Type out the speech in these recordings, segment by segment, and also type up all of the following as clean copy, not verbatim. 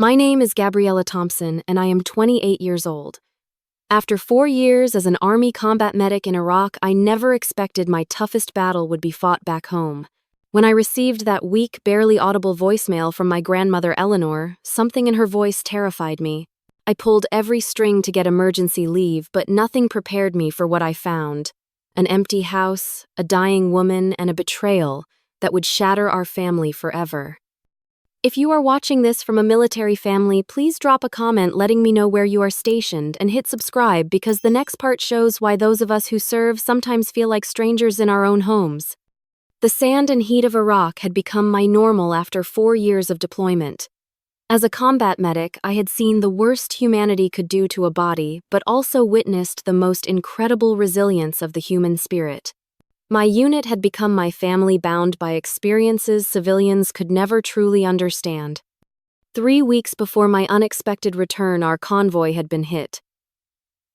My name is Gabriella Thompson, and I am 28 years old. After 4 years as an Army combat medic in Iraq, I never expected my toughest battle would be fought back home. When I received that weak, barely audible voicemail from my grandmother Eleanor, something in her voice terrified me. I pulled every string to get emergency leave, but nothing prepared me for what I found. An empty house, a dying woman, and a betrayal that would shatter our family forever. If you are watching this from a military family, please drop a comment letting me know where you are stationed and hit subscribe because the next part shows why those of us who serve sometimes feel like strangers in our own homes. The sand and heat of Iraq had become my normal after 4 years of deployment. As a combat medic, I had seen the worst humanity could do to a body, but also witnessed the most incredible resilience of the human spirit. My unit had become my family, bound by experiences civilians could never truly understand. 3 weeks before my unexpected return, our convoy had been hit.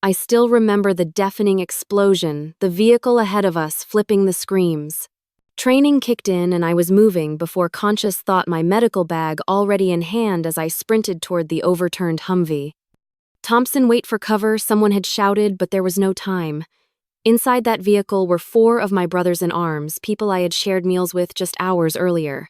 I still remember the deafening explosion, the vehicle ahead of us flipping the screams. Training kicked in and I was moving before conscious thought, my medical bag already in hand as I sprinted toward the overturned Humvee. "Thompson, wait for cover," someone had shouted, but there was no time. Inside that vehicle were 4 of my brothers in arms, people I had shared meals with just hours earlier.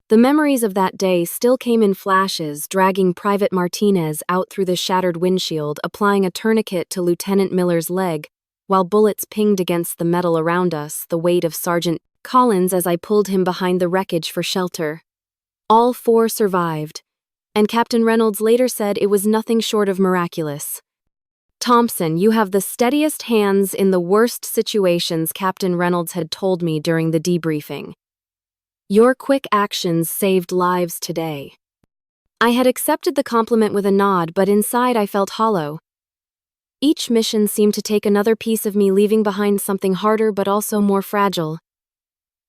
The memories of that day still came in flashes, dragging Private Martinez out through the shattered windshield, applying a tourniquet to Lieutenant Miller's leg, while bullets pinged against the metal around us, the weight of Sergeant Collins as I pulled him behind the wreckage for shelter. All 4 survived, and Captain Reynolds later said it was nothing short of miraculous. "Thompson, you have the steadiest hands in the worst situations," Captain Reynolds had told me during the debriefing. "Your quick actions saved lives today." I had accepted the compliment with a nod, but inside I felt hollow. Each mission seemed to take another piece of me, leaving behind something harder but also more fragile.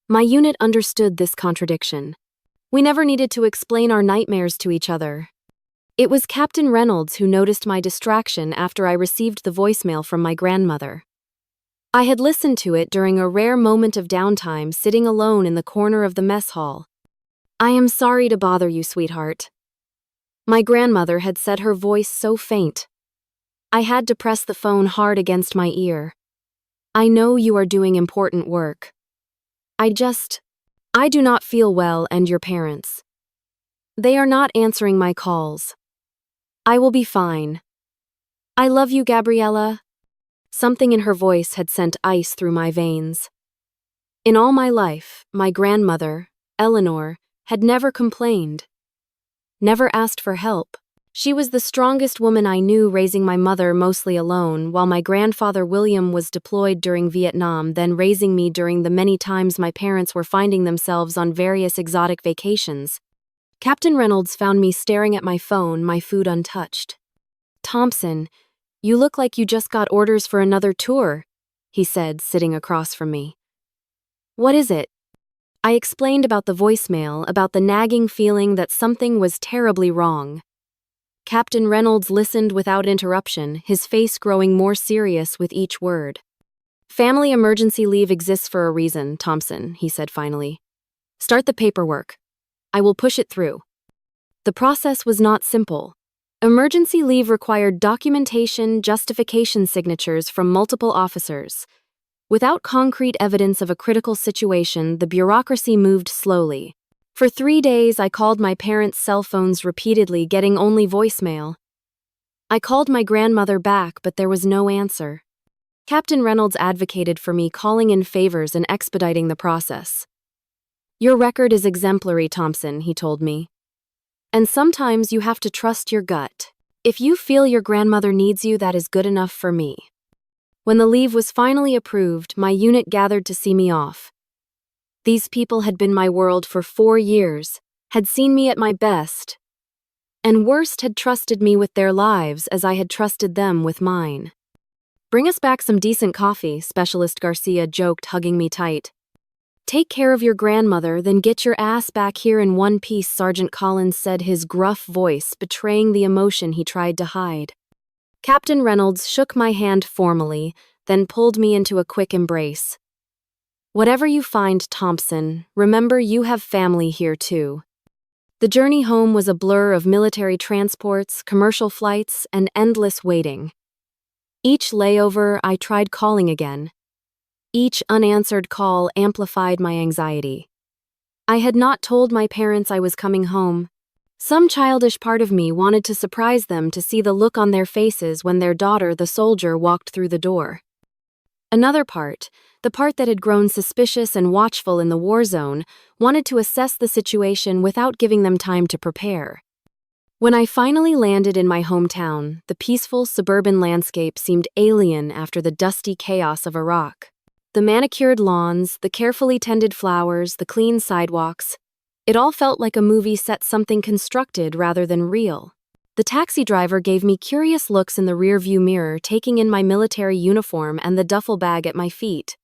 My unit understood this contradiction. We never needed to explain our nightmares to each other. It was Captain Reynolds who noticed my distraction after I received the voicemail from my grandmother. I had listened to it during a rare moment of downtime, sitting alone in the corner of the mess hall. "I am sorry to bother you, sweetheart." My grandmother had said, her voice so faint. I had to press the phone hard against my ear. "I know you are doing important work. I do not feel well, and your parents. They are not answering my calls. I will be fine. I love you, Gabriella." Something in her voice had sent ice through my veins. In all my life, my grandmother, Eleanor, had never complained, never asked for help. She was the strongest woman I knew, raising my mother mostly alone, while my grandfather William was deployed during Vietnam, then raising me during the many times my parents were finding themselves on various exotic vacations. Captain Reynolds found me staring at my phone, my food untouched. "Thompson, you look like you just got orders for another tour," he said, sitting across from me. "What is it?" I explained about the voicemail, about the nagging feeling that something was terribly wrong. Captain Reynolds listened without interruption, his face growing more serious with each word. "Family emergency leave exists for a reason, Thompson," he said finally. "Start the paperwork. I will push it through." The process was not simple. Emergency leave required documentation, justification signatures from multiple officers. Without concrete evidence of a critical situation, the bureaucracy moved slowly. For 3 days, I called my parents' cell phones repeatedly, getting only voicemail. I called my grandmother back, but there was no answer. Captain Reynolds advocated for me, calling in favors and expediting the process. "Your record is exemplary, Thompson," he told me. "And sometimes you have to trust your gut. If you feel your grandmother needs you, that is good enough for me." When the leave was finally approved, my unit gathered to see me off. These people had been my world for 4 years, had seen me at my best, and worst, had trusted me with their lives as I had trusted them with mine. "Bring us back some decent coffee," Specialist Garcia joked, hugging me tight. "Take care of your grandmother, then get your ass back here in one piece," Sergeant Collins said, his gruff voice betraying the emotion he tried to hide. Captain Reynolds shook my hand formally, then pulled me into a quick embrace. "Whatever you find, Thompson, remember you have family here too. The journey home was a blur of military transports, commercial flights, and endless waiting. Each layover, I tried calling again. Each unanswered call amplified my anxiety. I had not told my parents I was coming home. Some childish part of me wanted to surprise them to see the look on their faces when their daughter, the soldier, walked through the door. Another part, the part that had grown suspicious and watchful in the war zone, wanted to assess the situation without giving them time to prepare. When I finally landed in my hometown, the peaceful suburban landscape seemed alien after the dusty chaos of Iraq. The manicured lawns, the carefully tended flowers, the clean sidewalks, it all felt like a movie set something constructed rather than real. The taxi driver gave me curious looks in the rearview mirror, taking in my military uniform and the duffel bag at my feet.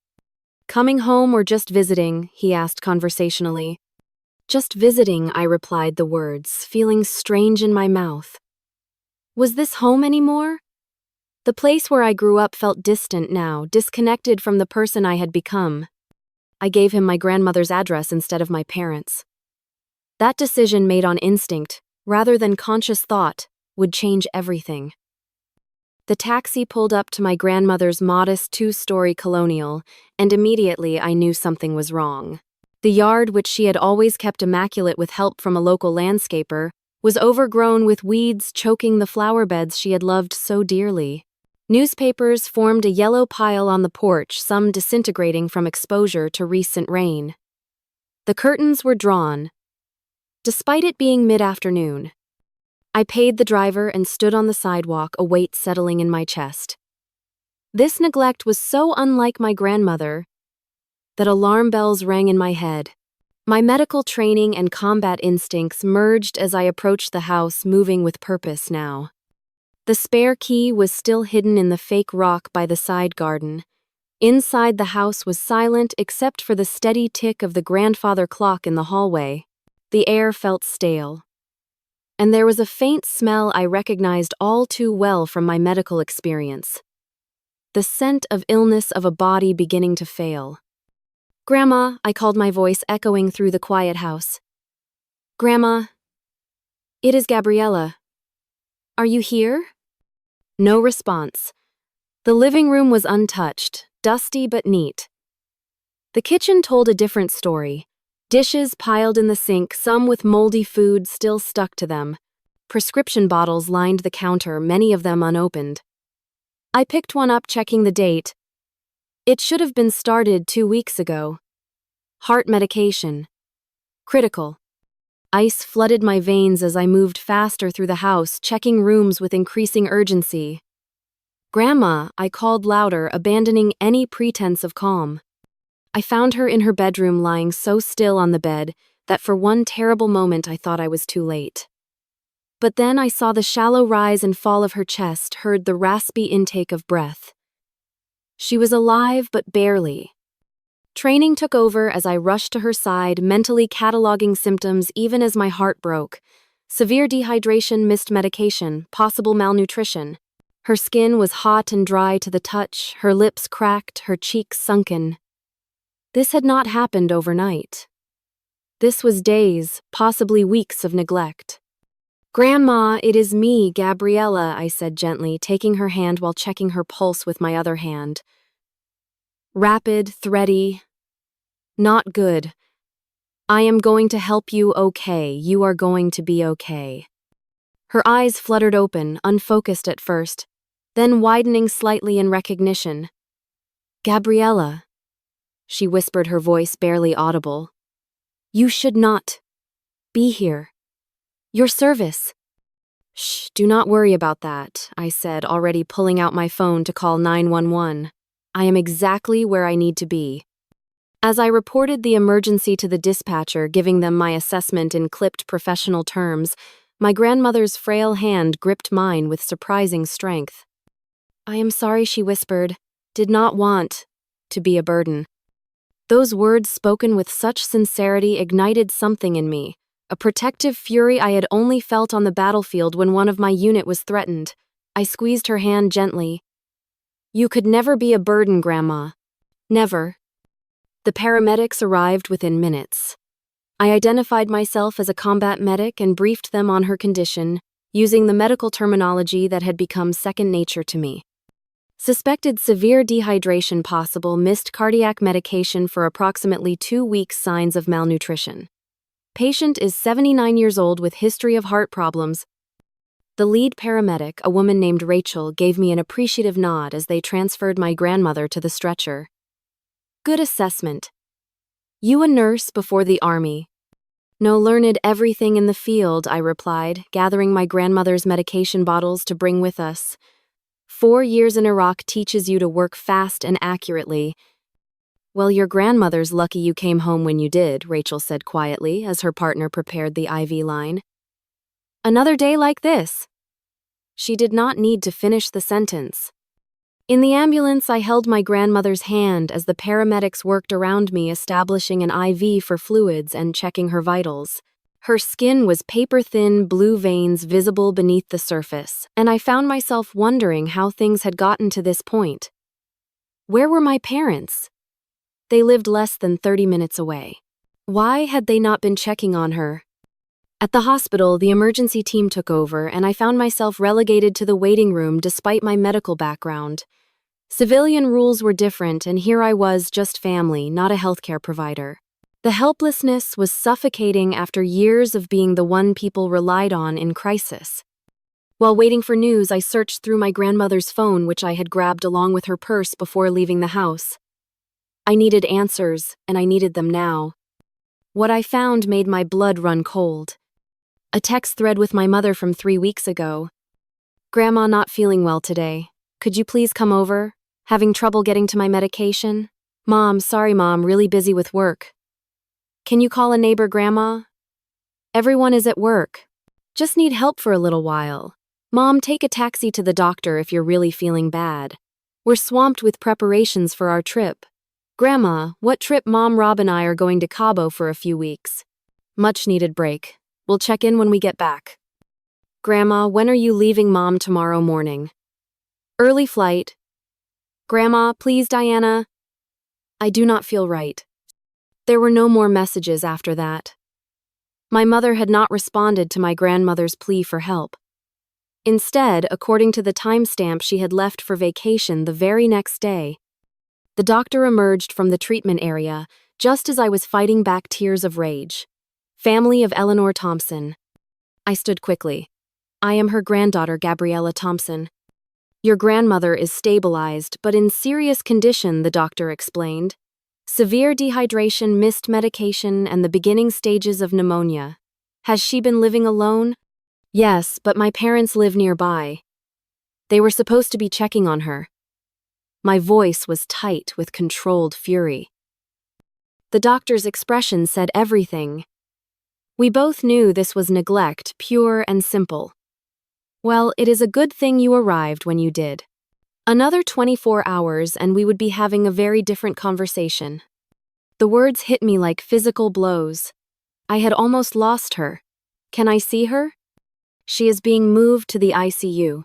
"Coming home or just visiting?" he asked conversationally. "Just visiting," I replied the words, feeling strange in my mouth. Was this home anymore? The place where I grew up felt distant now, disconnected from the person I had become. I gave him my grandmother's address instead of my parents'. That decision, made on instinct, rather than conscious thought, would change everything. The taxi pulled up to my grandmother's modest two-story colonial, and immediately I knew something was wrong. The yard, which she had always kept immaculate with help from a local landscaper, was overgrown with weeds choking the flower beds she had loved so dearly. Newspapers formed a yellow pile on the porch, some disintegrating from exposure to recent rain. The curtains were drawn, despite it being mid-afternoon. I paid the driver and stood on the sidewalk, a weight settling in my chest. This neglect was so unlike my grandmother that alarm bells rang in my head. My medical training and combat instincts merged as I approached the house, moving with purpose now. The spare key was still hidden in the fake rock by the side garden. Inside, the house was silent except for the steady tick of the grandfather clock in the hallway. The air felt stale, and there was a faint smell I recognized all too well from my medical experience. The scent of illness, of a body beginning to fail. "Grandma," I called, my voice echoing through the quiet house. "Grandma, it is Gabriella. Are you here?" No response. The living room was untouched, dusty but neat. The kitchen told a different story. Dishes piled in the sink, some with moldy food still stuck to them. Prescription bottles lined the counter, many of them unopened. I picked one up, checking the date. It should have been started 2 weeks ago. Heart medication. Critical. Ice flooded my veins as I moved faster through the house, checking rooms with increasing urgency. "Grandma," I called louder, abandoning any pretense of calm. I found her in her bedroom, lying so still on the bed that for one terrible moment I thought I was too late. But then I saw the shallow rise and fall of her chest, heard the raspy intake of breath. She was alive, but barely. Training took over as I rushed to her side, mentally cataloging symptoms even as my heart broke. Severe dehydration, missed medication, possible malnutrition. Her skin was hot and dry to the touch, her lips cracked, her cheeks sunken. This had not happened overnight. This was days, possibly weeks of neglect. "Grandma, it is me, Gabriella," I said gently, taking her hand while checking her pulse with my other hand. Rapid, thready. "Not good. I am going to help you, okay? You are going to be okay." Her eyes fluttered open, unfocused at first, then widening slightly in recognition. "Gabriella," she whispered, her voice barely audible. "You should not be here. Your service." "Shh, do not worry about that," I said, already pulling out my phone to call 911. "I am exactly where I need to be." As I reported the emergency to the dispatcher, giving them my assessment in clipped professional terms, my grandmother's frail hand gripped mine with surprising strength. "I am sorry," she whispered, "did not want to be a burden." Those words, spoken with such sincerity, ignited something in me, a protective fury I had only felt on the battlefield when one of my unit was threatened. I squeezed her hand gently. "You could never be a burden, Grandma. Never." The paramedics arrived within minutes. I identified myself as a combat medic and briefed them on her condition, using the medical terminology that had become second nature to me. Suspected severe dehydration possible, missed cardiac medication for approximately 2 weeks, signs of malnutrition. Patient is 79 years old with history of heart problems. The lead paramedic, a woman named Rachel, gave me an appreciative nod as they transferred my grandmother to the stretcher. Good assessment. You a nurse before the army? No, learned everything in the field, I replied, gathering my grandmother's medication bottles to bring with us. 4 years in Iraq teaches you to work fast and accurately. Well, your grandmother's lucky you came home when you did, Rachel said quietly as her partner prepared the IV line. Another day like this. She did not need to finish the sentence. In the ambulance, I held my grandmother's hand as the paramedics worked around me, establishing an IV for fluids and checking her vitals. Her skin was paper-thin, blue veins visible beneath the surface, and I found myself wondering how things had gotten to this point. Where were my parents? They lived less than 30 minutes away. Why had they not been checking on her? At the hospital, the emergency team took over, and I found myself relegated to the waiting room despite my medical background. Civilian rules were different, and here I was, just family, not a healthcare provider. The helplessness was suffocating after years of being the one people relied on in crisis. While waiting for news, I searched through my grandmother's phone, which I had grabbed along with her purse before leaving the house. I needed answers, and I needed them now. What I found made my blood run cold. A text thread with my mother from 3 weeks ago. Grandma not feeling well today. Could you please come over? Having trouble getting to my medication? Mom, sorry mom, really busy with work. Can you call a neighbor, Grandma? Everyone is at work. Just need help for a little while. Mom, take a taxi to the doctor if you're really feeling bad. We're swamped with preparations for our trip. Grandma, what trip? Mom, Rob and I are going to Cabo for a few weeks. Much needed break. We'll check in when we get back. Grandma, when are you leaving? Mom, tomorrow morning. Early flight. Grandma, please, Diana. I do not feel right. There were no more messages after that. My mother had not responded to my grandmother's plea for help. Instead, according to the timestamp, she had left for vacation the very next day. The doctor emerged from the treatment area just as I was fighting back tears of rage. Family of Eleanor Thompson. I stood quickly. I am her granddaughter, Gabriella Thompson. Your grandmother is stabilized, but in serious condition, the doctor explained. Severe dehydration, missed medication, and the beginning stages of pneumonia. Has she been living alone? Yes, but my parents live nearby. They were supposed to be checking on her. My voice was tight with controlled fury. The doctor's expression said everything. We both knew this was neglect, pure and simple. Well, it is a good thing you arrived when you did. Another 24 hours and we would be having a very different conversation. The words hit me like physical blows. I had almost lost her. Can I see her? She is being moved to the ICU.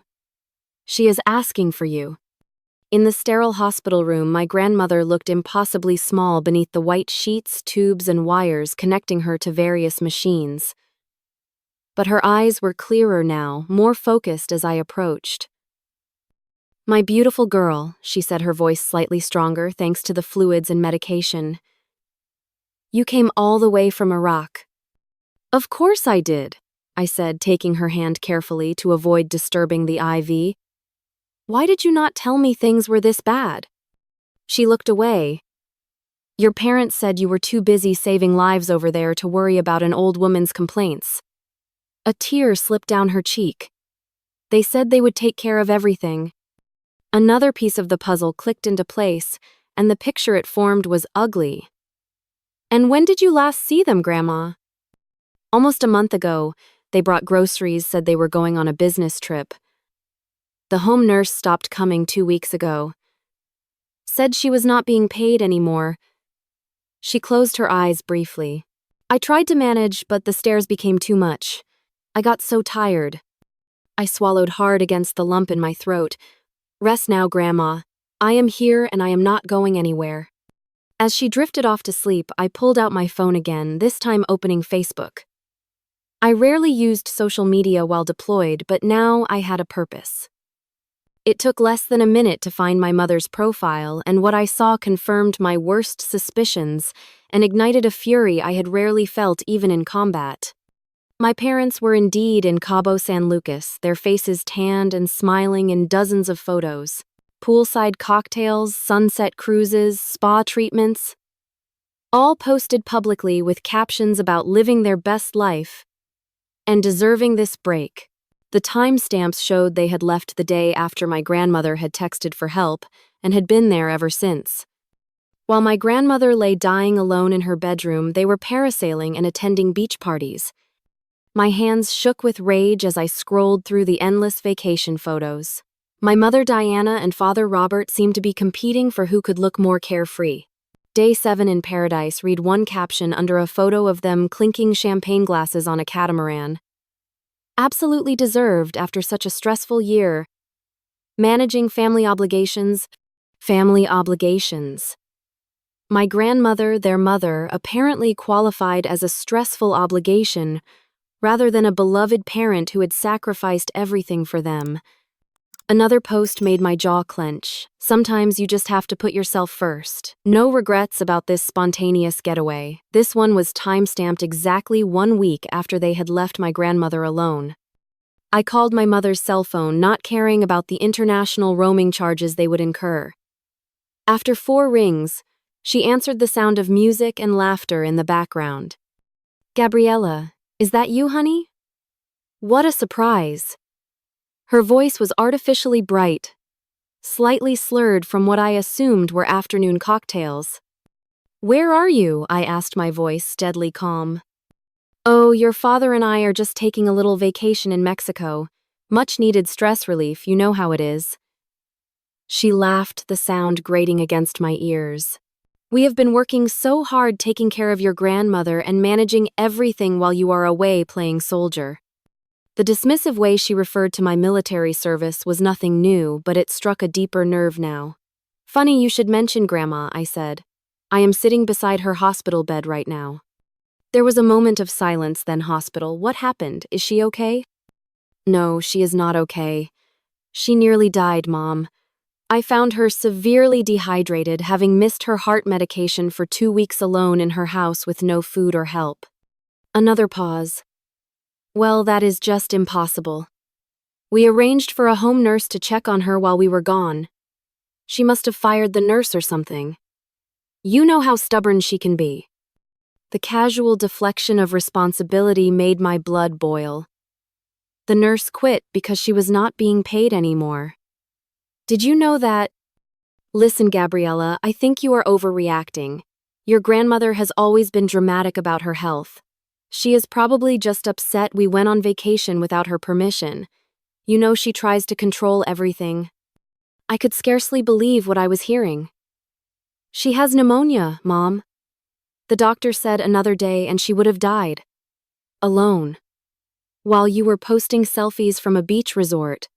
She is asking for you. In the sterile hospital room, my grandmother looked impossibly small beneath the white sheets, tubes, and wires connecting her to various machines. But her eyes were clearer now, more focused as I approached. My beautiful girl, she said, her voice slightly stronger thanks to the fluids and medication. You came all the way from Iraq. Of course I did, I said, taking her hand carefully to avoid disturbing the IV. Why did you not tell me things were this bad? She looked away. Your parents said you were too busy saving lives over there to worry about an old woman's complaints. A tear slipped down her cheek. They said they would take care of everything. Another piece of the puzzle clicked into place, and the picture it formed was ugly. And when did you last see them, Grandma? Almost a month ago. They brought groceries, said they were going on a business trip. The home nurse stopped coming 2 weeks ago. Said she was not being paid anymore. She closed her eyes briefly. I tried to manage, but the stairs became too much. I got so tired. I swallowed hard against the lump in my throat. Rest now, Grandma. I am here and I am not going anywhere. As she drifted off to sleep, I pulled out my phone again, this time opening Facebook. I rarely used social media while deployed, but now I had a purpose. It took less than a minute to find my mother's profile, and what I saw confirmed my worst suspicions and ignited a fury I had rarely felt even in combat. My parents were indeed in Cabo San Lucas, their faces tanned and smiling in dozens of photos. Poolside cocktails, sunset cruises, spa treatments, all posted publicly with captions about living their best life and deserving this break. The timestamps showed they had left the day after my grandmother had texted for help and had been there ever since. While my grandmother lay dying alone in her bedroom, they were parasailing and attending beach parties. My hands shook with rage as I scrolled through the endless vacation photos. My mother Diana and father Robert seemed to be competing for who could look more carefree. Day 7 in paradise, read one caption under a photo of them clinking champagne glasses on a catamaran. Absolutely deserved after such a stressful year. Managing family obligations. My grandmother, their mother, apparently qualified as a stressful obligation rather than a beloved parent who had sacrificed everything for them. Another post made my jaw clench. Sometimes you just have to put yourself first. No regrets about this spontaneous getaway. This one was timestamped exactly 1 week after they had left my grandmother alone. I called my mother's cell phone, not caring about the international roaming charges they would incur. After 4 rings, she answered the sound of music and laughter in the background. "Gabriella, is that you, honey?" What a surprise! Her voice was artificially bright, slightly slurred from what I assumed were afternoon cocktails. "Where are you?" I asked, my voice deadly calm. "Oh, your father and I are just taking a little vacation in Mexico. Much needed stress relief, you know how it is." She laughed, the sound grating against my ears. "We have been working so hard taking care of your grandmother and managing everything while you are away playing soldier." The dismissive way she referred to my military service was nothing new, but it struck a deeper nerve now. "Funny you should mention Grandma," I said. "I am sitting beside her hospital bed right now." There was a moment of silence, then hospital. "What happened? Is she okay?" "No, she is not okay. She nearly died, Mom. I found her severely dehydrated, having missed her heart medication for 2 weeks alone in her house with no food or help." Another pause. "Well, that is just impossible. We arranged for a home nurse to check on her while we were gone. She must have fired the nurse or something. You know how stubborn she can be." The casual deflection of responsibility made my blood boil. The nurse quit because she was not being paid anymore. "Did you know that?" "Listen, Gabriella, I think you are overreacting. Your grandmother has always been dramatic about her health. She is probably just upset we went on vacation without her permission. You know she tries to control everything." I could scarcely believe what I was hearing. "She has pneumonia, Mom. The doctor said another day and she would have died. Alone. While you were posting selfies from a beach resort."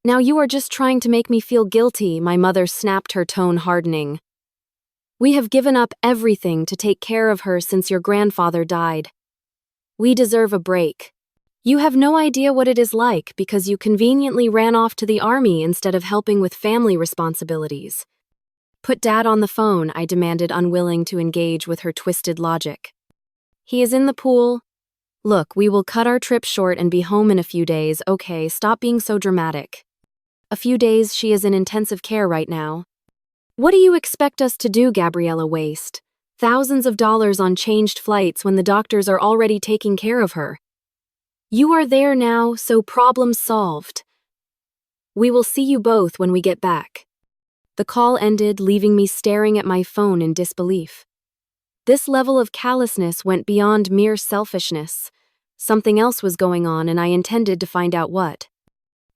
"Now you are just trying to make me feel guilty," my mother snapped, her tone hardening. "We have given up everything to take care of her since your grandfather died. We deserve a break. You have no idea what it is like because you conveniently ran off to the army instead of helping with family responsibilities." "Put Dad on the phone," I demanded, unwilling to engage with her twisted logic. "He is in the pool. Look, we will cut our trip short and be home in a few days. Okay, stop being so dramatic. A few days, she is in intensive care right now." "What do you expect us to do, Gabriella? Waste thousands of dollars on changed flights when the doctors are already taking care of her? You are there now, so problem solved. We will see you both when we get back." The call ended, leaving me staring at my phone in disbelief. This level of callousness went beyond mere selfishness. Something else was going on, and I intended to find out what.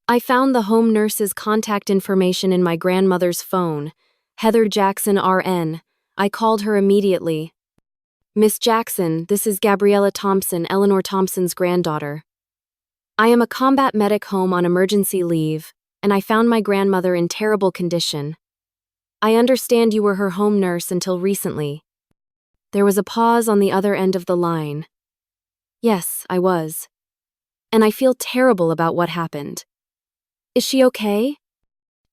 I found the home nurse's contact information in my grandmother's phone. Heather Jackson, RN. I called her immediately. "Miss Jackson, this is Gabriella Thompson, Eleanor Thompson's granddaughter. I am a combat medic home on emergency leave, and I found my grandmother in terrible condition. I understand you were her home nurse until recently. There was a pause on the other end of the line. Yes, I was. And I feel terrible about what happened. Is she okay?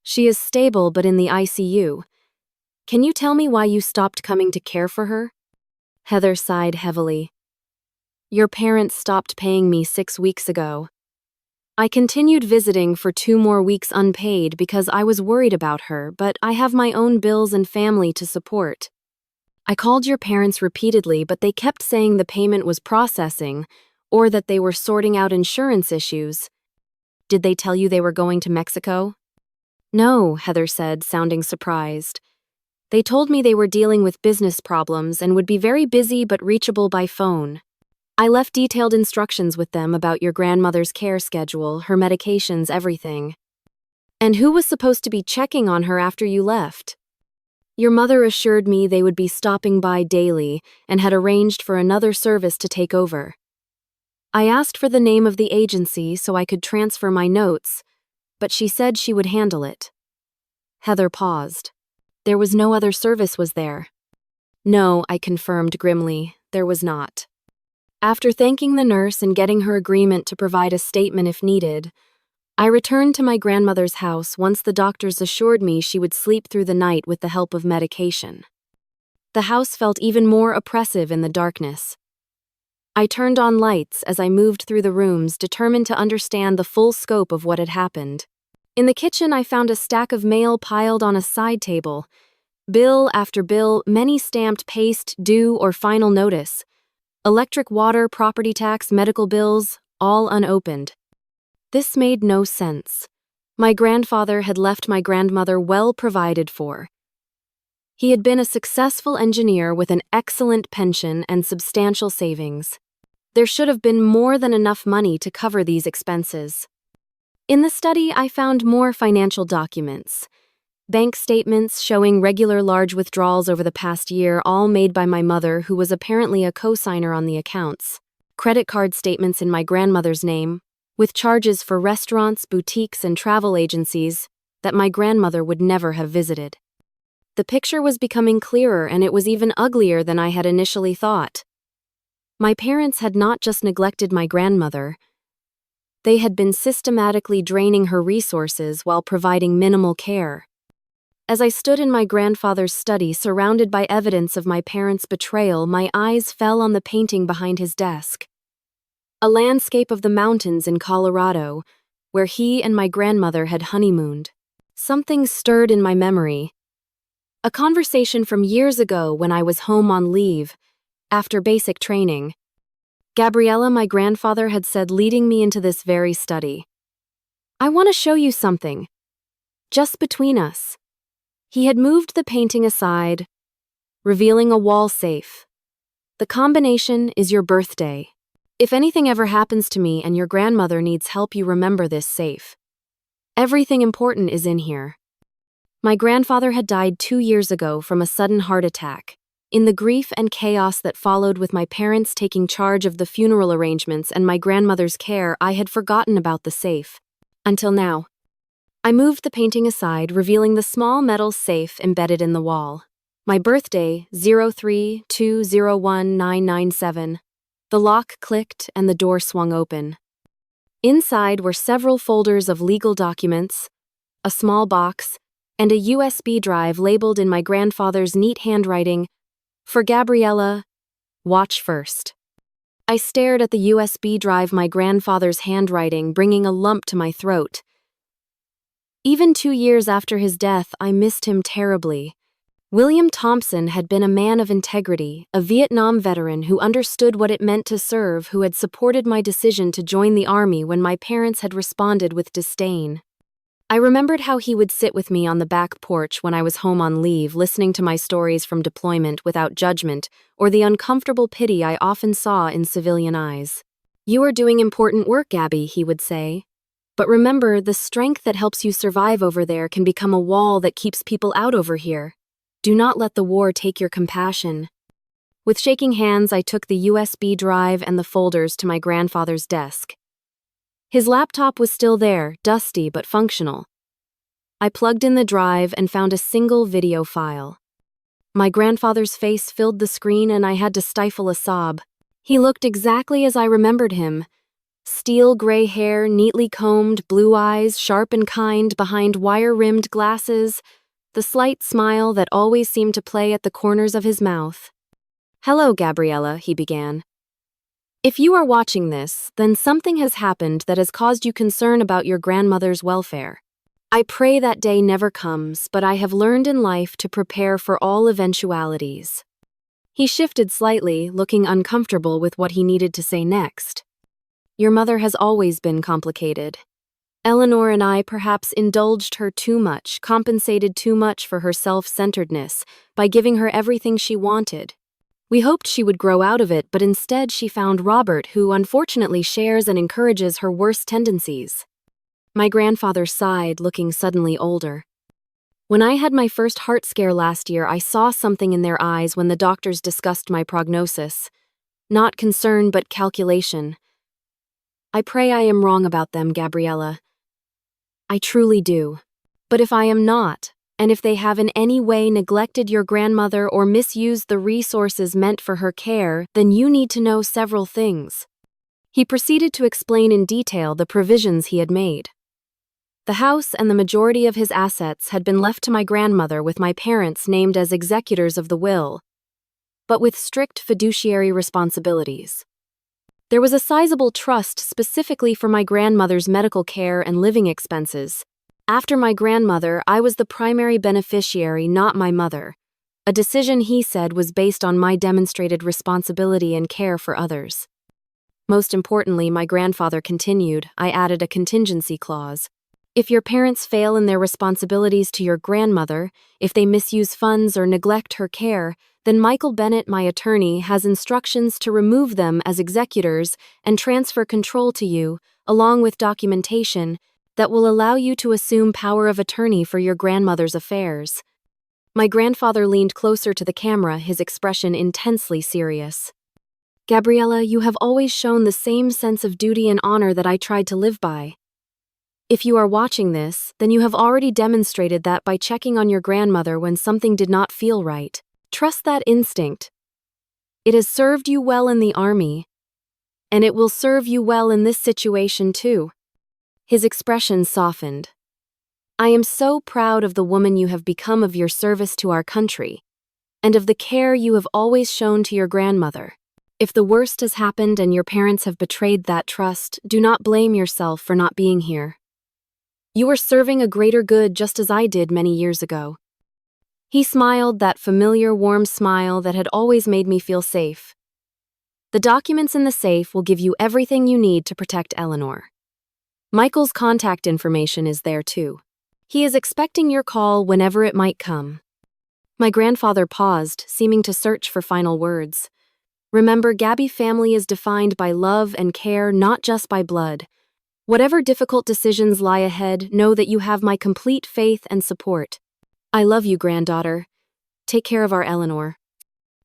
She is stable but in the ICU. Can you tell me why you stopped coming to care for her? Heather sighed heavily. Your parents stopped paying me 6 weeks ago. I continued visiting for 2 more weeks unpaid because I was worried about her, but I have my own bills and family to support. I called your parents repeatedly, but they kept saying the payment was processing, or that they were sorting out insurance issues. Did they tell you they were going to Mexico? No, Heather said, sounding surprised. They told me they were dealing with business problems and would be very busy but reachable by phone. I left detailed instructions with them about your grandmother's care schedule, her medications, everything. And who was supposed to be checking on her after you left? Your mother assured me they would be stopping by daily and had arranged for another service to take over. I asked for the name of the agency so I could transfer my notes, but she said she would handle it. Heather paused. There was no other service, was there? No, I confirmed grimly, there was not. After thanking the nurse and getting her agreement to provide a statement if needed, I returned to my grandmother's house once the doctors assured me she would sleep through the night with the help of medication. The house felt even more oppressive in the darkness. I turned on lights as I moved through the rooms, determined to understand the full scope of what had happened. In the kitchen, I found a stack of mail piled on a side table. Bill after bill, many stamped paste, due, or final notice. Electric, water, property tax, medical bills, all unopened. This made no sense. My grandfather had left my grandmother well provided for. He had been a successful engineer with an excellent pension and substantial savings. There should have been more than enough money to cover these expenses. In the study, I found more financial documents. Bank statements showing regular large withdrawals over the past year, all made by my mother, who was apparently a co-signer on the accounts. Credit card statements in my grandmother's name, with charges for restaurants, boutiques, and travel agencies that my grandmother would never have visited. The picture was becoming clearer, and it was even uglier than I had initially thought. My parents had not just neglected my grandmother. They had been systematically draining her resources while providing minimal care. As I stood in my grandfather's study, surrounded by evidence of my parents' betrayal, my eyes fell on the painting behind his desk. A landscape of the mountains in Colorado, where he and my grandmother had honeymooned. Something stirred in my memory. A conversation from years ago when I was home on leave, after basic training. Gabriella, my grandfather, had said, leading me into this very study. I want to show you something. Just between us. He had moved the painting aside, revealing a wall safe. The combination is your birthday. If anything ever happens to me and your grandmother needs help, you remember this safe. Everything important is in here. My grandfather had died 2 years ago from a sudden heart attack. In the grief and chaos that followed, with my parents taking charge of the funeral arrangements and my grandmother's care, I had forgotten about the safe. Until now. I moved the painting aside, revealing the small metal safe embedded in the wall. My birthday, 03-201997. The lock clicked and the door swung open. Inside were several folders of legal documents, a small box, and a USB drive labeled in my grandfather's neat handwriting, "For Gabriella, watch first." I stared at the USB drive, my grandfather's handwriting, bringing a lump to my throat. Even 2 years after his death, I missed him terribly. William Thompson had been a man of integrity, a Vietnam veteran who understood what it meant to serve, who had supported my decision to join the Army when my parents had responded with disdain. I remembered how he would sit with me on the back porch when I was home on leave, listening to my stories from deployment without judgment or the uncomfortable pity I often saw in civilian eyes. "You are doing important work, Gabby," he would say. "But remember, the strength that helps you survive over there can become a wall that keeps people out over here. Do not let the war take your compassion." With shaking hands, I took the USB drive and the folders to my grandfather's desk. His laptop was still there, dusty but functional. I plugged in the drive and found a single video file. My grandfather's face filled the screen and I had to stifle a sob. He looked exactly as I remembered him. Steel gray hair, neatly combed, blue eyes, sharp and kind behind wire-rimmed glasses, the slight smile that always seemed to play at the corners of his mouth. "Hello, Gabriella," he began. "If you are watching this, then something has happened that has caused you concern about your grandmother's welfare. I pray that day never comes, but I have learned in life to prepare for all eventualities." He shifted slightly, looking uncomfortable with what he needed to say next. "Your mother has always been complicated. Eleanor and I perhaps indulged her too much, compensated too much for her self-centeredness by giving her everything she wanted. We hoped she would grow out of it, but instead she found Robert, who unfortunately shares and encourages her worst tendencies." My grandfather sighed, looking suddenly older. "When I had my first heart scare last year, I saw something in their eyes when the doctors discussed my prognosis. Not concern, but calculation. I pray I am wrong about them, Gabriella. I truly do. But if I am not, and if they have in any way neglected your grandmother or misused the resources meant for her care, then you need to know several things." He proceeded to explain in detail the provisions he had made. The house and the majority of his assets had been left to my grandmother, with my parents named as executors of the will, but with strict fiduciary responsibilities. There was a sizable trust specifically for my grandmother's medical care and living expenses. After my grandmother, I was the primary beneficiary, not my mother. A decision, he said, was based on my demonstrated responsibility and care for others. Most importantly, my grandfather continued, I added a contingency clause. If your parents fail in their responsibilities to your grandmother, if they misuse funds or neglect her care, then Michael Bennett, my attorney, has instructions to remove them as executors and transfer control to you, along with documentation that will allow you to assume power of attorney for your grandmother's affairs. My grandfather leaned closer to the camera, his expression intensely serious. "Gabriella, you have always shown the same sense of duty and honor that I tried to live by. If you are watching this, then you have already demonstrated that by checking on your grandmother when something did not feel right. Trust that instinct. It has served you well in the army, and it will serve you well in this situation too." His expression softened. "I am so proud of the woman you have become, of your service to our country, and of the care you have always shown to your grandmother. If the worst has happened and your parents have betrayed that trust, do not blame yourself for not being here. You are serving a greater good just as I did many years ago." He smiled, that familiar, warm smile that had always made me feel safe. "The documents in the safe will give you everything you need to protect Eleanor. Michael's contact information is there too. He is expecting your call whenever it might come." My grandfather paused, seeming to search for final words. "Remember, Gabby family is defined by love and care, not just by blood. Whatever difficult decisions lie ahead, know that you have my complete faith and support. I love you, granddaughter. Take care of our Eleanor."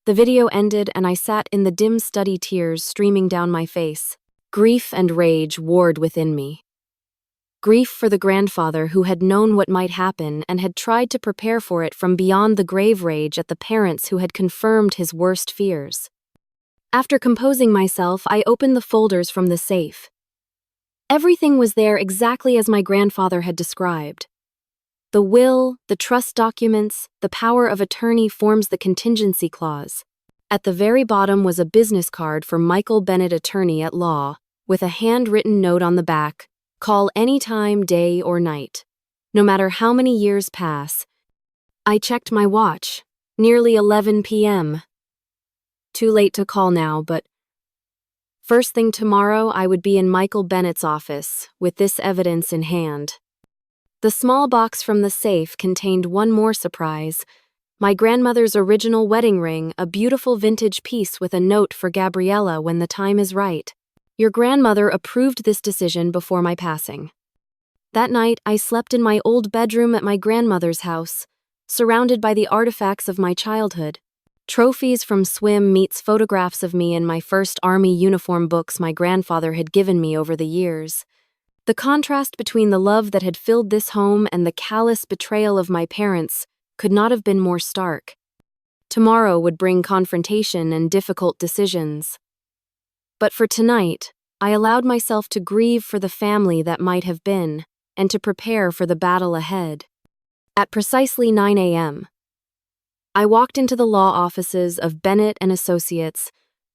The video ended and I sat in the dim study, tears streaming down my face. Grief and rage warred within me. Grief for the grandfather who had known what might happen and had tried to prepare for it from beyond the grave, rage at the parents who had confirmed his worst fears. After composing myself, I opened the folders from the safe. Everything was there exactly as my grandfather had described. The will, the trust documents, the power of attorney forms the contingency clause. At the very bottom was a business card for Michael Bennett, attorney at law, with a handwritten note on the back, "Call anytime, day or night. No matter how many years pass." I checked my watch. Nearly 11 p.m. Too late to call now, but first thing tomorrow I would be in Michael Bennett's office, with this evidence in hand. The small box from the safe contained one more surprise. My grandmother's original wedding ring, a beautiful vintage piece with a note for Gabriella when the time is right. Your grandmother approved this decision before my passing. That night, I slept in my old bedroom at my grandmother's house, surrounded by the artifacts of my childhood. Trophies from swim meets photographs of me in my first army uniform, books my grandfather had given me over the years. The contrast between the love that had filled this home and the callous betrayal of my parents could not have been more stark. Tomorrow would bring confrontation and difficult decisions. But for tonight, I allowed myself to grieve for the family that might have been, and to prepare for the battle ahead. At precisely 9 a.m., I walked into the law offices of Bennett and Associates,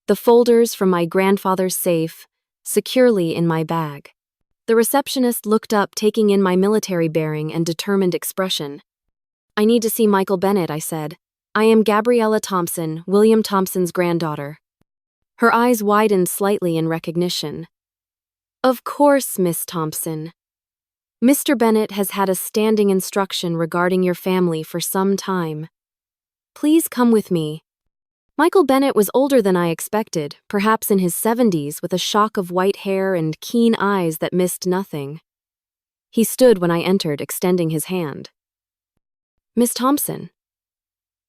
the folders from my grandfather's safe securely in my bag. The receptionist looked up, taking in my military bearing and determined expression. "I need to see Michael Bennett," I said. "I am Gabriella Thompson, William Thompson's granddaughter." Her eyes widened slightly in recognition. "Of course, Miss Thompson. Mr. Bennett has had a standing instruction regarding your family for some time. Please come with me." Michael Bennett was older than I expected, perhaps in his 70s, with a shock of white hair and keen eyes that missed nothing. He stood when I entered, extending his hand. "Miss Thompson,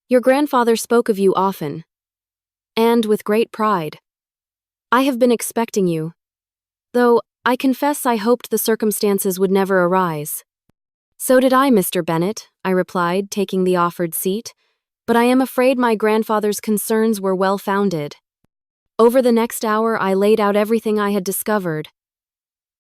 your grandfather spoke of you often, and with great pride. I have been expecting you, though I confess I hoped the circumstances would never arise." "So did I, Mr. Bennett," I replied, taking the offered seat, "but I am afraid my grandfather's concerns were well-founded." Over the next hour, I laid out everything I had discovered.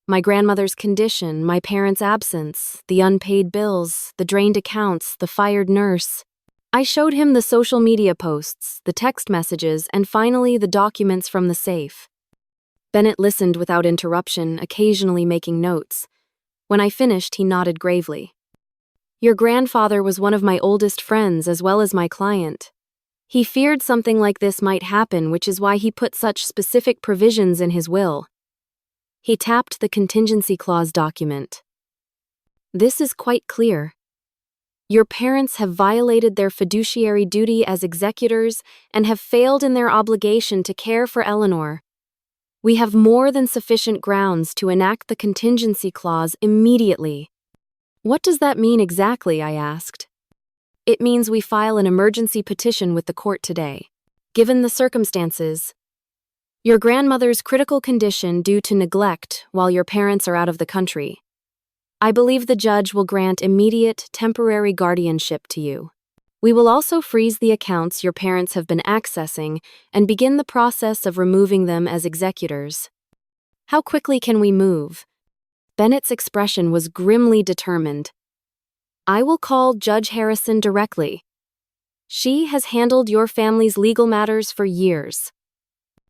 My grandmother's condition, my parents' absence, the unpaid bills, the drained accounts, the fired nurse. I showed him the social media posts, the text messages, and finally the documents from the safe. Bennett listened without interruption, occasionally making notes. When I finished, he nodded gravely. "Your grandfather was one of my oldest friends as well as my client. He feared something like this might happen, which is why he put such specific provisions in his will." He tapped the contingency clause document. "This is quite clear. Your parents have violated their fiduciary duty as executors and have failed in their obligation to care for Eleanor. We have more than sufficient grounds to enact the contingency clause immediately." "What does that mean exactly?" I asked. "It means we file an emergency petition with the court today. Given the circumstances, your grandmother's critical condition due to neglect while your parents are out of the country, I believe the judge will grant immediate temporary guardianship to you. We will also freeze the accounts your parents have been accessing and begin the process of removing them as executors." "How quickly can we move?" Bennett's expression was grimly determined. "I will call Judge Harrison directly. She has handled your family's legal matters for years.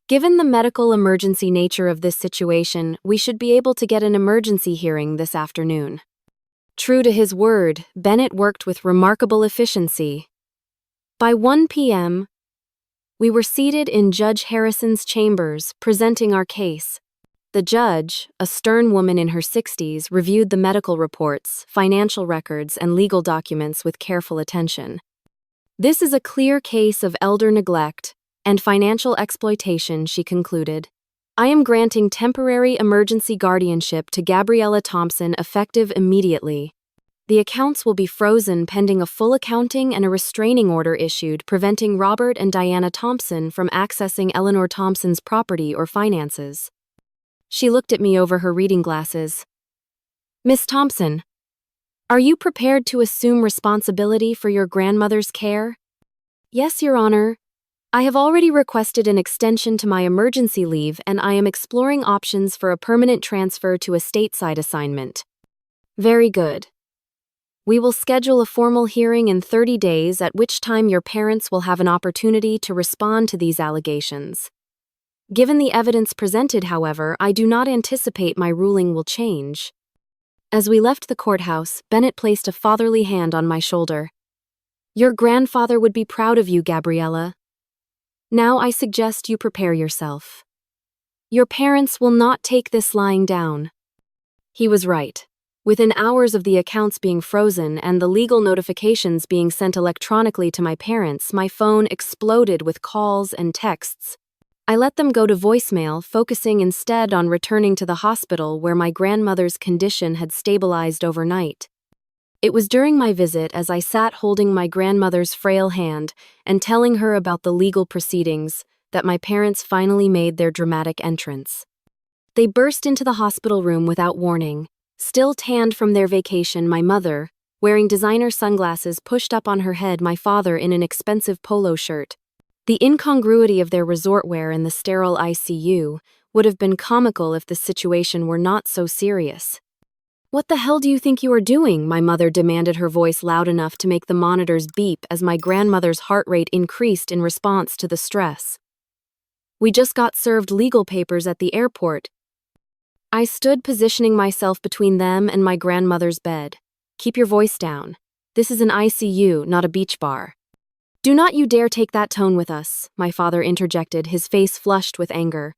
Given the medical emergency nature of this situation, we should be able to get an emergency hearing this afternoon." True to his word, Bennett worked with remarkable efficiency. By 1 p.m., we were seated in Judge Harrison's chambers, presenting our case. The judge, a stern woman in her 60s, reviewed the medical reports, financial records, and legal documents with careful attention. "This is a clear case of elder neglect and financial exploitation," she concluded. "I am granting temporary emergency guardianship to Gabriella Thompson effective immediately. The accounts will be frozen pending a full accounting and a restraining order issued preventing Robert and Diana Thompson from accessing Eleanor Thompson's property or finances." She looked at me over her reading glasses. "Miss Thompson, are you prepared to assume responsibility for your grandmother's care?" "Yes, Your Honor. I have already requested an extension to my emergency leave, and I am exploring options for a permanent transfer to a stateside assignment." "Very good. We will schedule a formal hearing in 30 days, at which time your parents will have an opportunity to respond to these allegations. Given the evidence presented, however, I do not anticipate my ruling will change." As we left the courthouse, Bennett placed a fatherly hand on my shoulder. "Your grandfather would be proud of you, Gabriella. Now I suggest you prepare yourself. Your parents will not take this lying down." He was right. Within hours of the accounts being frozen and the legal notifications being sent electronically to my parents, my phone exploded with calls and texts. I let them go to voicemail, focusing instead on returning to the hospital where my grandmother's condition had stabilized overnight. It was during my visit, as I sat holding my grandmother's frail hand and telling her about the legal proceedings, that my parents finally made their dramatic entrance. They burst into the hospital room without warning. Still tanned from their vacation, my mother, wearing designer sunglasses pushed up on her head, my father in an expensive polo shirt. The incongruity of their resort wear in the sterile ICU would have been comical if the situation were not so serious. "What the hell do you think you are doing?" my mother demanded, her voice loud enough to make the monitors beep as my grandmother's heart rate increased in response to the stress. "We just got served legal papers at the airport." I stood, positioning myself between them and my grandmother's bed. "Keep your voice down. This is an ICU, not a beach bar." "Do not you dare take that tone with us," my father interjected, his face flushed with anger.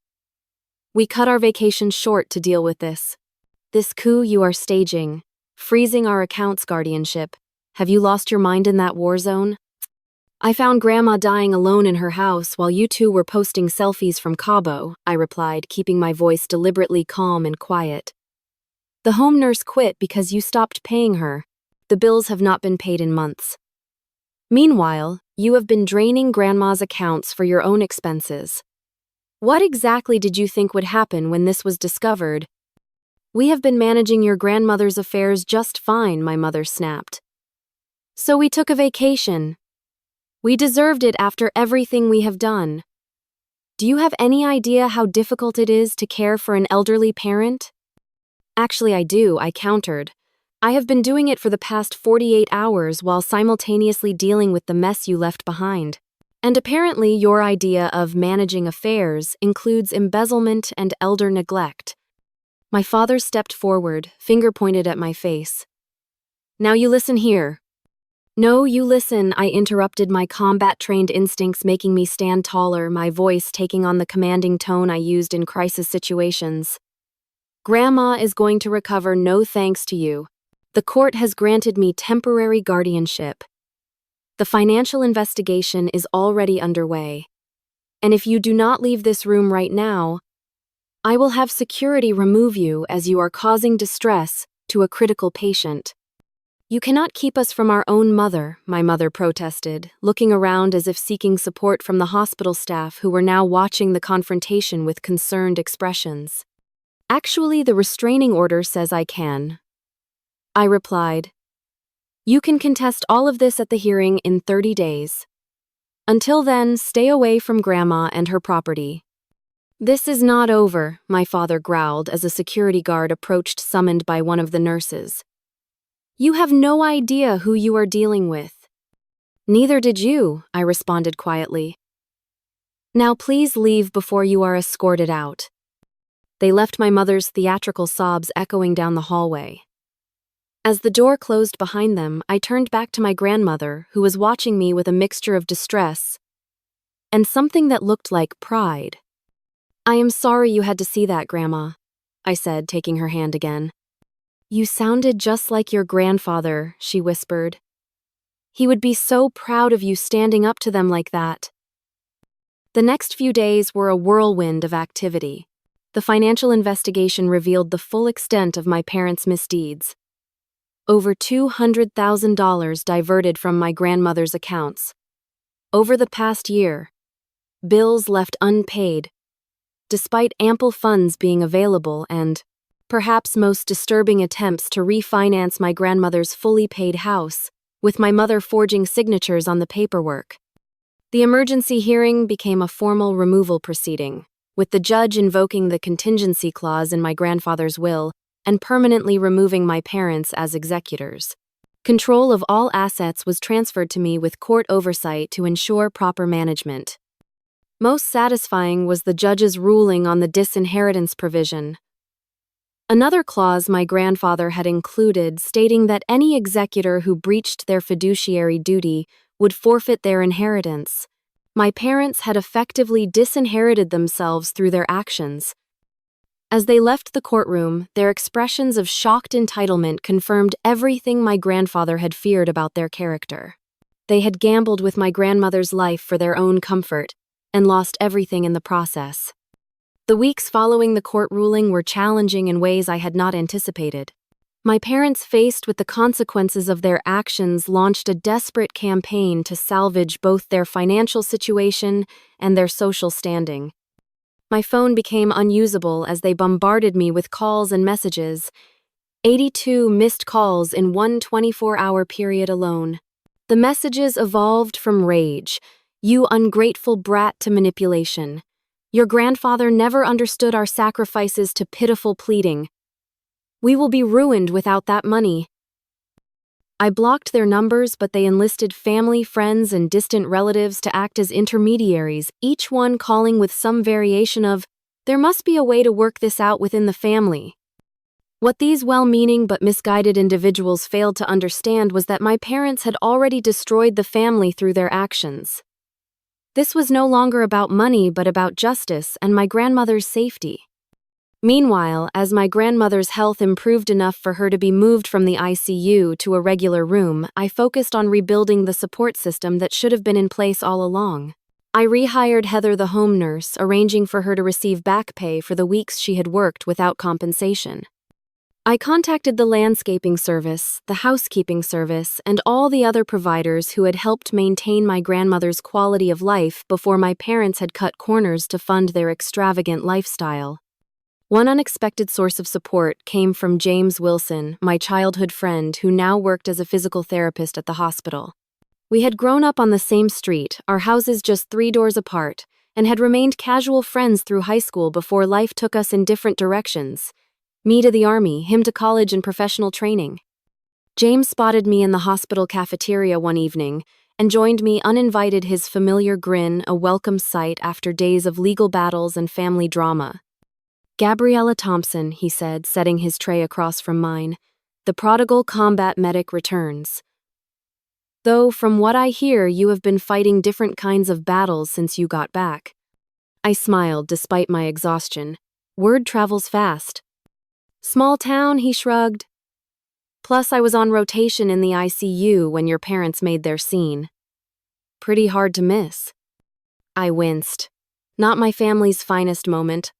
"We cut our vacation short to deal with this. This coup you are staging, freezing our accounts guardianship. Have you lost your mind in that war zone? I found Grandma dying alone in her house while you two were posting selfies from Cabo," I replied, keeping my voice deliberately calm and quiet. "The home nurse quit because you stopped paying her. The bills have not been paid in months. Meanwhile, you have been draining Grandma's accounts for your own expenses. What exactly did you think would happen when this was discovered?" "We have been managing your grandmother's affairs just fine," my mother snapped. "So we took a vacation. We deserved it after everything we have done. Do you have any idea how difficult it is to care for an elderly parent?" "Actually, I do," I countered. "I have been doing it for the past 48 hours while simultaneously dealing with the mess you left behind. And apparently your idea of managing affairs includes embezzlement and elder neglect." My father stepped forward, finger pointed at my face. "Now you listen here." "No, you listen," I interrupted, my combat-trained instincts making me stand taller, my voice taking on the commanding tone I used in crisis situations. "Grandma is going to recover, no thanks to you. The court has granted me temporary guardianship. The financial investigation is already underway. And if you do not leave this room right now, I will have security remove you as you are causing distress to a critical patient." "You cannot keep us from our own mother," my mother protested, looking around as if seeking support from the hospital staff who were now watching the confrontation with concerned expressions. "Actually, the restraining order says I can," I replied. "You can contest all of this at the hearing in 30 days. Until then, stay away from Grandma and her property." "This is not over," my father growled as a security guard approached, summoned by one of the nurses. "You have no idea who you are dealing with." "Neither did you," I responded quietly. "Now please leave before you are escorted out." They left, my mother's theatrical sobs echoing down the hallway. As the door closed behind them, I turned back to my grandmother, who was watching me with a mixture of distress and something that looked like pride. "I am sorry you had to see that, Grandma," I said, taking her hand again. "You sounded just like your grandfather," she whispered. "He would be so proud of you standing up to them like that." The next few days were a whirlwind of activity. The financial investigation revealed the full extent of my parents' misdeeds. Over $200,000 diverted from my grandmother's accounts. Over the past year, bills left unpaid, despite ample funds being available, and, perhaps most disturbing, attempts to refinance my grandmother's fully paid house, with my mother forging signatures on the paperwork. The emergency hearing became a formal removal proceeding, with the judge invoking the contingency clause in my grandfather's will and permanently removing my parents as executors. Control of all assets was transferred to me with court oversight to ensure proper management. Most satisfying was the judge's ruling on the disinheritance provision. Another clause my grandfather had included stating that any executor who breached their fiduciary duty would forfeit their inheritance. My parents had effectively disinherited themselves through their actions. As they left the courtroom, their expressions of shocked entitlement confirmed everything my grandfather had feared about their character. They had gambled with my grandmother's life for their own comfort, and lost everything in the process. The weeks following the court ruling were challenging in ways I had not anticipated. My parents, faced with the consequences of their actions, launched a desperate campaign to salvage both their financial situation and their social standing. My phone became unusable as they bombarded me with calls and messages. 82 missed calls in one 24-hour period alone. The messages evolved from rage, "You ungrateful brat," to manipulation. "Your grandfather never understood our sacrifices," to pitiful pleading. "We will be ruined without that money." I blocked their numbers, but they enlisted family, friends, and distant relatives to act as intermediaries, each one calling with some variation of, "There must be a way to work this out within the family." What these well-meaning but misguided individuals failed to understand was that my parents had already destroyed the family through their actions. This was no longer about money but about justice and my grandmother's safety. Meanwhile, as my grandmother's health improved enough for her to be moved from the ICU to a regular room, I focused on rebuilding the support system that should have been in place all along. I rehired Heather, the home nurse, arranging for her to receive back pay for the weeks she had worked without compensation. I contacted the landscaping service, the housekeeping service, and all the other providers who had helped maintain my grandmother's quality of life before my parents had cut corners to fund their extravagant lifestyle. One unexpected source of support came from James Wilson, my childhood friend who now worked as a physical therapist at the hospital. We had grown up on the same street, our houses just 3 doors apart, and had remained casual friends through high school before life took us in different directions. Me to the army, him to college and professional training. James spotted me in the hospital cafeteria one evening and joined me uninvited, his familiar grin a welcome sight after days of legal battles and family drama. "Gabriella Thompson," he said, setting his tray across from mine. "The prodigal combat medic returns. Though from what I hear, you have been fighting different kinds of battles since you got back." I smiled despite my exhaustion. Word travels fast. "Small town," he shrugged. "Plus I was on rotation in the ICU when your parents made their scene. Pretty hard to miss." I winced. Not my family's finest moment.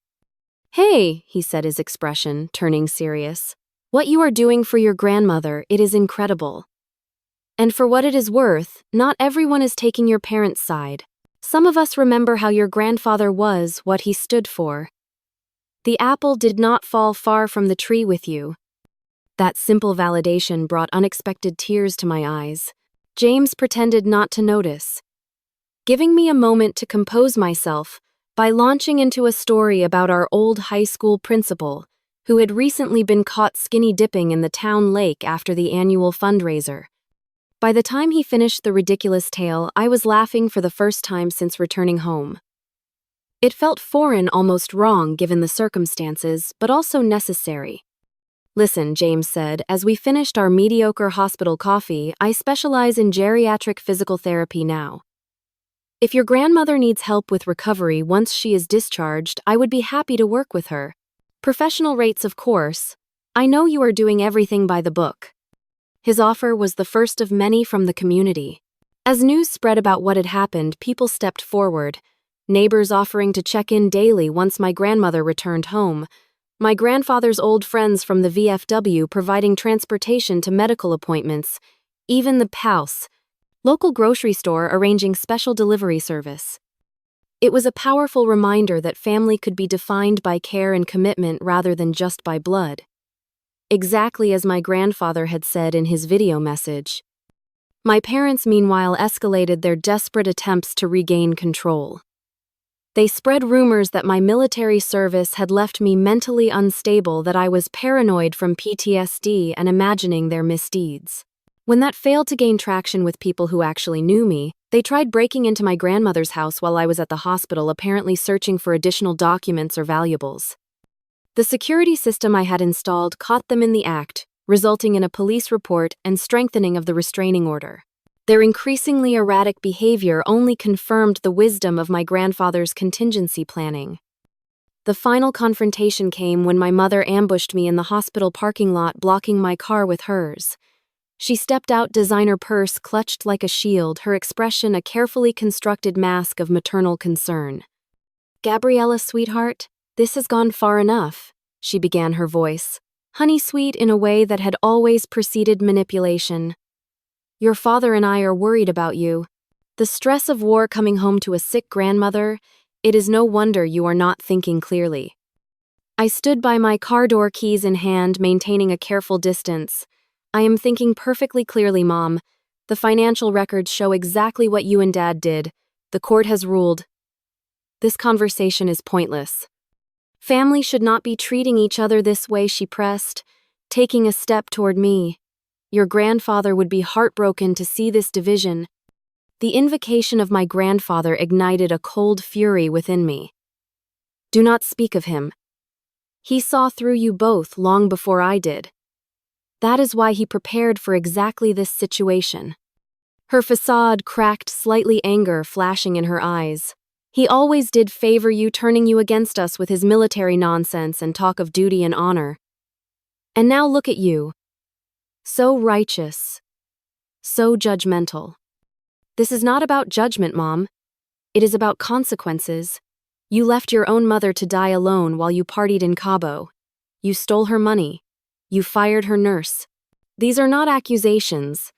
"Hey," he said, his expression turning serious. "What you are doing for your grandmother, it is incredible. And for what it is worth, not everyone is taking your parents' side. Some of us remember how your grandfather was, what he stood for. The apple did not fall far from the tree with you." That simple validation brought unexpected tears to my eyes. James pretended not to notice, giving me a moment to compose myself by launching into a story about our old high school principal, who had recently been caught skinny dipping in the town lake after the annual fundraiser. By the time he finished the ridiculous tale, I was laughing for the first time since returning home. It felt foreign, almost wrong given the circumstances, but also necessary. "Listen," James said, as we finished our mediocre hospital coffee, "I specialize in geriatric physical therapy now. If your grandmother needs help with recovery once she is discharged, I would be happy to work with her. Professional rates, of course. I know you are doing everything by the book." His offer was the first of many from the community. As news spread about what had happened, people stepped forward, neighbors offering to check in daily once my grandmother returned home, my grandfather's old friends from the VFW providing transportation to medical appointments, even the POUS, local grocery store, arranging special delivery service. It was a powerful reminder that family could be defined by care and commitment rather than just by blood. Exactly as my grandfather had said in his video message. My parents, meanwhile, escalated their desperate attempts to regain control. They spread rumors that my military service had left me mentally unstable, that I was paranoid from PTSD and imagining their misdeeds. When that failed to gain traction with people who actually knew me, they tried breaking into my grandmother's house while I was at the hospital, apparently searching for additional documents or valuables. The security system I had installed caught them in the act, resulting in a police report and strengthening of the restraining order. Their increasingly erratic behavior only confirmed the wisdom of my grandfather's contingency planning. The final confrontation came when my mother ambushed me in the hospital parking lot, blocking my car with hers. She stepped out, designer purse clutched like a shield, her expression a carefully constructed mask of maternal concern. "Gabriella, sweetheart, this has gone far enough," she began, her voice honey sweet in a way that had always preceded manipulation. "Your father and I are worried about you. The stress of war, coming home to a sick grandmother, It is no wonder you are not thinking clearly. I stood by my car door, keys in hand, maintaining a careful distance. I am thinking perfectly clearly, Mom. The financial records show exactly what you and Dad did. The court has ruled. This conversation is pointless. Family should not be treating each other this way, she pressed, taking a step toward me. Your grandfather would be heartbroken to see this division. The invocation of my grandfather ignited a cold fury within me. Do not speak of him. He saw through you both long before I did. That is why he prepared for exactly this situation. Her facade cracked, slightly, anger flashing in her eyes. He always did favor you, turning you against us with his military nonsense and talk of duty and honor. And now look at you. So righteous. So judgmental. This is not about judgment, Mom. It is about consequences. You left your own mother to die alone while you partied in Cabo. You stole her money. You fired her nurse. These are not accusations.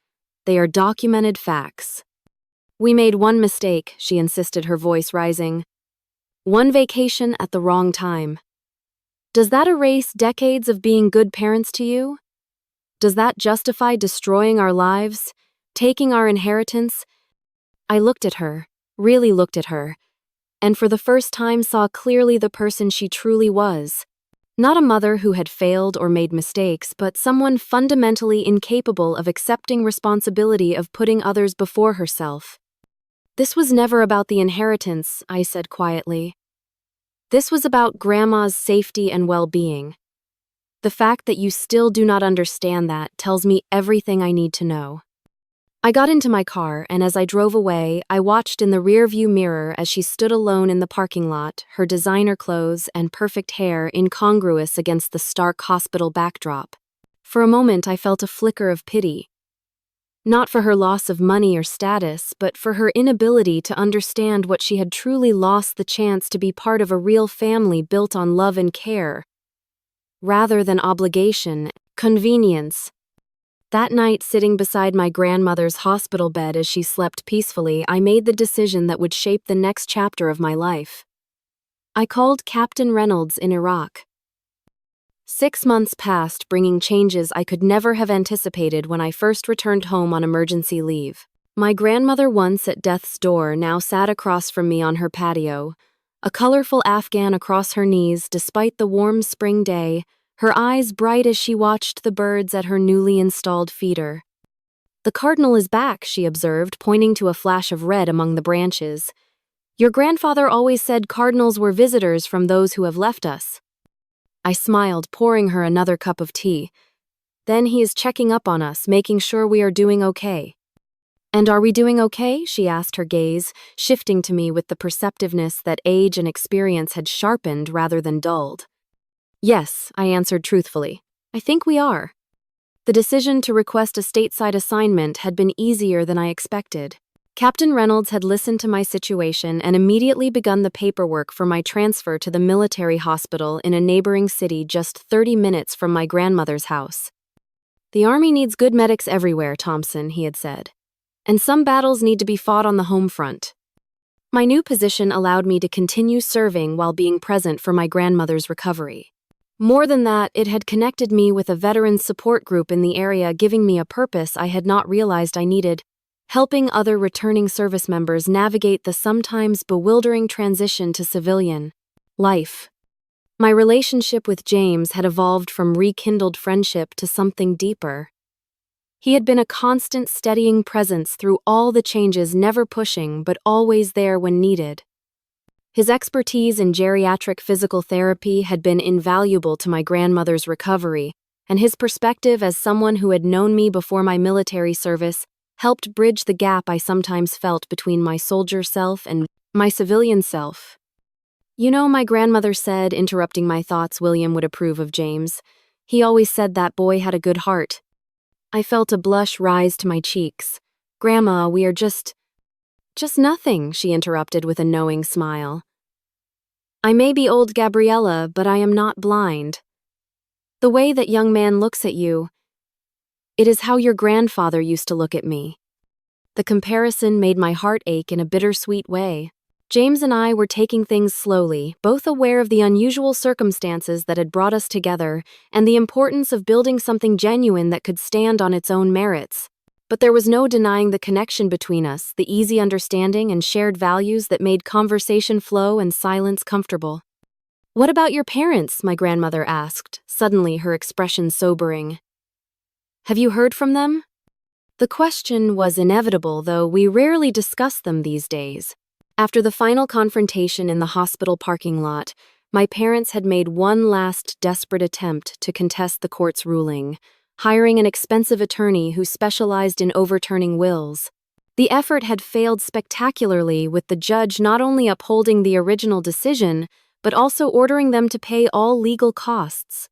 They are documented facts. We made one mistake, she insisted, her voice rising. One vacation at the wrong time. Does that erase decades of being good parents to you? Does that justify destroying our lives, taking our inheritance? I looked at her, really looked at her, and for the first time saw clearly the person she truly was. Not a mother who had failed or made mistakes, but someone fundamentally incapable of accepting responsibility, of putting others before herself. This was never about the inheritance, I said quietly. This was about Grandma's safety and well-being. The fact that you still do not understand that tells me everything I need to know. I got into my car, and as I drove away, I watched in the rearview mirror as she stood alone in the parking lot, her designer clothes and perfect hair incongruous against the stark hospital backdrop. For a moment, I felt a flicker of pity. Not for her loss of money or status, but for her inability to understand what she had truly lost: the chance to be part of a real family built on love and care, rather than obligation, convenience. That night, sitting beside my grandmother's hospital bed as she slept peacefully, I made the decision that would shape the next chapter of my life. I called Captain Reynolds in Iraq. 6 months passed, bringing changes I could never have anticipated when I first returned home on emergency leave. My grandmother, once at death's door, now sat across from me on her patio, a colorful Afghan across her knees despite the warm spring day, her eyes bright as she watched the birds at her newly installed feeder. The cardinal is back, she observed, pointing to a flash of red among the branches. Your grandfather always said cardinals were visitors from those who have left us. I smiled, pouring her another cup of tea. Then he is checking up on us, making sure we are doing okay. And are we doing okay? She asked, her gaze shifting to me with the perceptiveness that age and experience had sharpened rather than dulled. Yes, I answered truthfully. I think we are. The decision to request a stateside assignment had been easier than I expected. Captain Reynolds had listened to my situation and immediately begun the paperwork for my transfer to the military hospital in a neighboring city just 30 minutes from my grandmother's house. The Army needs good medics everywhere, Thompson, he had said. And some battles need to be fought on the home front. My new position allowed me to continue serving while being present for my grandmother's recovery. More than that, it had connected me with a veterans support group in the area, giving me a purpose I had not realized I needed, helping other returning service members navigate the sometimes bewildering transition to civilian life. My relationship with James had evolved from rekindled friendship to something deeper. He had been a constant, steadying presence through all the changes, never pushing, but always there when needed. His expertise in geriatric physical therapy had been invaluable to my grandmother's recovery, and his perspective as someone who had known me before my military service helped bridge the gap I sometimes felt between my soldier self and my civilian self. You know, my grandmother said, interrupting my thoughts, William would approve of James. He always said that boy had a good heart. I felt a blush rise to my cheeks. Grandma, we are just nothing, she interrupted with a knowing smile. I may be old, Gabriella, but I am not blind. The way that young man looks at you, it is how your grandfather used to look at me. The comparison made my heart ache in a bittersweet way. James and I were taking things slowly, both aware of the unusual circumstances that had brought us together and the importance of building something genuine that could stand on its own merits. But there was no denying the connection between us, the easy understanding and shared values that made conversation flow and silence comfortable. "What about your parents?" my grandmother asked, suddenly her expression sobering. "Have you heard from them?" The question was inevitable, though we rarely discuss them these days. After the final confrontation in the hospital parking lot, my parents had made one last desperate attempt to contest the court's ruling, hiring an expensive attorney who specialized in overturning wills. The effort had failed spectacularly, with the judge not only upholding the original decision, but also ordering them to pay all legal costs.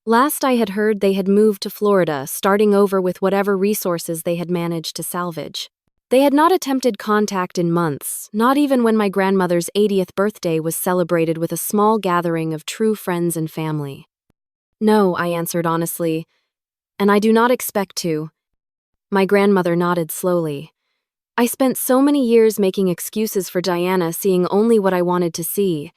Last I had heard, they had moved to Florida, starting over with whatever resources they had managed to salvage. They had not attempted contact in months, not even when my grandmother's 80th birthday was celebrated with a small gathering of true friends and family. "No," I answered honestly, "and I do not expect to." My grandmother nodded slowly. "I spent so many years making excuses for Diana, seeing only what I wanted to see.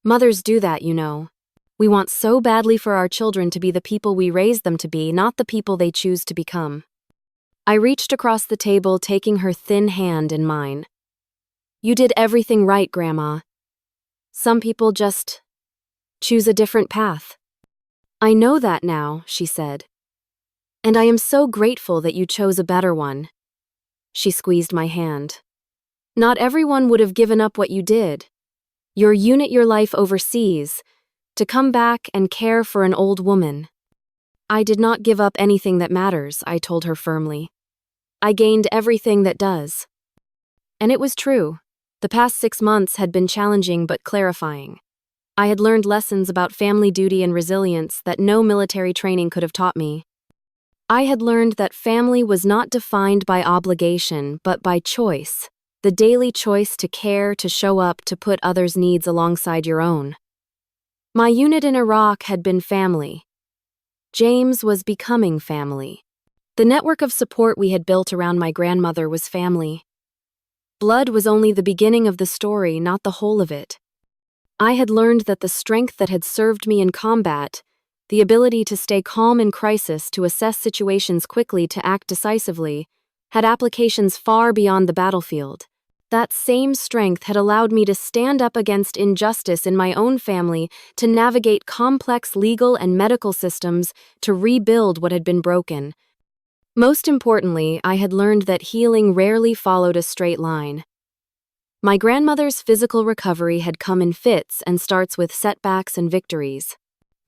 Mothers do that, you know. We want so badly for our children to be the people we raise them to be, not the people they choose to become." I reached across the table, taking her thin hand in mine. "You did everything right, Grandma. Some people just choose a different path." "I know that now," she said. "And I am so grateful that you chose a better one." She squeezed my hand. "Not everyone would have given up what you did. Your life overseas, to come back and care for an old woman." "I did not give up anything that matters," I told her firmly. "I gained everything that does." And it was true. The past 6 months had been challenging but clarifying. I had learned lessons about family duty and resilience that no military training could have taught me. I had learned that family was not defined by obligation, but by choice. The daily choice to care, to show up, to put others' needs alongside your own. My unit in Iraq had been family. James was becoming family. The network of support we had built around my grandmother was family. Blood was only the beginning of the story, not the whole of it. I had learned that the strength that had served me in combat, the ability to stay calm in crisis, to assess situations quickly, to act decisively, had applications far beyond the battlefield. That same strength had allowed me to stand up against injustice in my own family, to navigate complex legal and medical systems, to rebuild what had been broken. Most importantly, I had learned that healing rarely followed a straight line. My grandmother's physical recovery had come in fits and starts with setbacks and victories.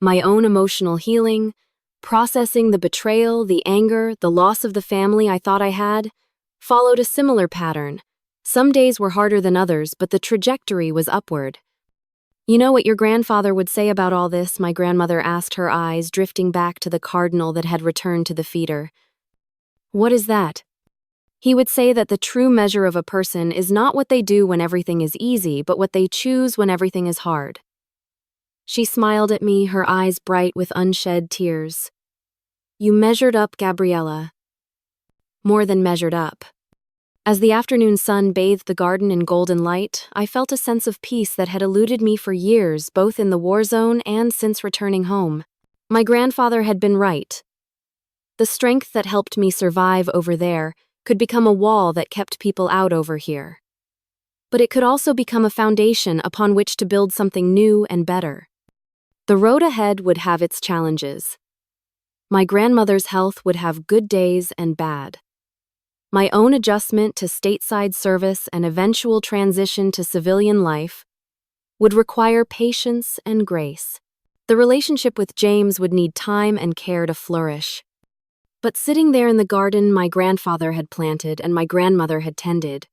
My own emotional healing, processing the betrayal, the anger, the loss of the family I thought I had, followed a similar pattern. Some days were harder than others, but the trajectory was upward. "You know what your grandfather would say about all this?" my grandmother asked, her eyes drifting back to the cardinal that had returned to the feeder. "What is that?" "He would say that the true measure of a person is not what they do when everything is easy, but what they choose when everything is hard." She smiled at me, her eyes bright with unshed tears. "You measured up, Gabriella. More than measured up." As the afternoon sun bathed the garden in golden light, I felt a sense of peace that had eluded me for years, both in the war zone and since returning home. My grandfather had been right. The strength that helped me survive over there could become a wall that kept people out over here. But it could also become a foundation upon which to build something new and better. The road ahead would have its challenges. My grandmother's health would have good days and bad. My own adjustment to stateside service and eventual transition to civilian life would require patience and grace. The relationship with James would need time and care to flourish. But sitting there in the garden my grandfather had planted and my grandmother had tended,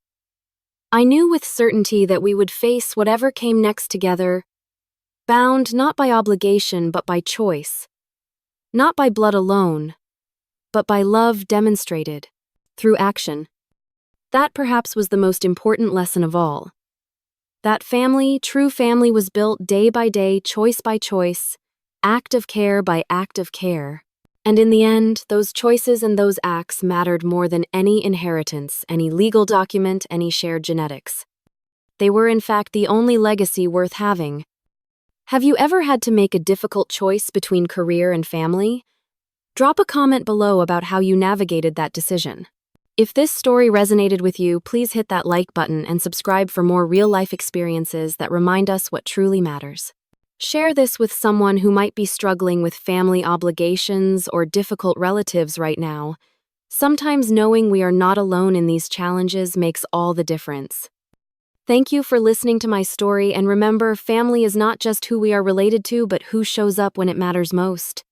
I knew with certainty that we would face whatever came next together, bound not by obligation but by choice, not by blood alone, but by love demonstrated through action. That perhaps was the most important lesson of all. That family, true family, was built day by day, choice by choice, act of care by act of care. And in the end, those choices and those acts mattered more than any inheritance, any legal document, any shared genetics. They were, in fact, the only legacy worth having. Have you ever had to make a difficult choice between career and family? Drop a comment below about how you navigated that decision. If this story resonated with you, please hit that like button and subscribe for more real-life experiences that remind us what truly matters. Share this with someone who might be struggling with family obligations or difficult relatives right now. Sometimes knowing we are not alone in these challenges makes all the difference. Thank you for listening to my story, and remember, family is not just who we are related to, but who shows up when it matters most.